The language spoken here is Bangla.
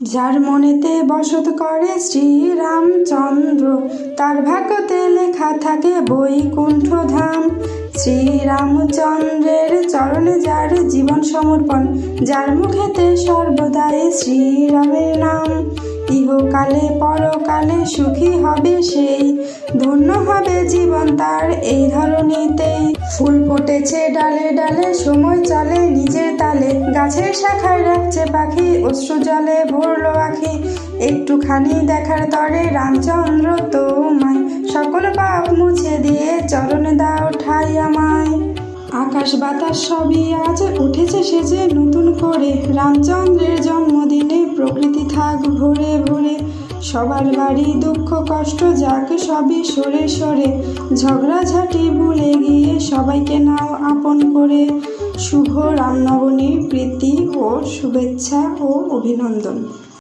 যার মনেতে বসত করে শ্রীরামচন্দ্র, তার ভাগ্যতে লেখা থাকে বৈকুণ্ঠ ধাম। শ্রীরামচন্দ্রের চরণে যার জীবন সমর্পণ, যার মুখেতে সর্বদাই শ্রীরামের নাম। ইহকালে পরকালে সুখী হবে সেই, ধন্য হবে জীবন তার এই ধরণীতেই। ফুল ফুটেছে ডালে ডালে, সময় চলে নিজের তালে, গাছের শাখায় রাখছে পাখি, অশ্রু জলে ভরলো আখি। একটুখানি দেখার তরে রামচন্দ্র তোমায়, সকল পাপ মুছে দিয়ে চরণে দাও ঠাই আমায়। আকাশ বাতাস সবই আজ উঠেছে সেজে নতুন করে, রামচন্দ্রের জন্মদিনে প্রকৃতি থাক ভরে ভরে। সবার বাড়ি দুঃখ কষ্ট যাক সবই সরে সরে, ঝগড়াঝাটি ভুলে গিয়ে সবাইকে নাও আপন করে। শুভ রামনবমীর প্রীতি ও শুভেচ্ছা ও অভিনন্দন।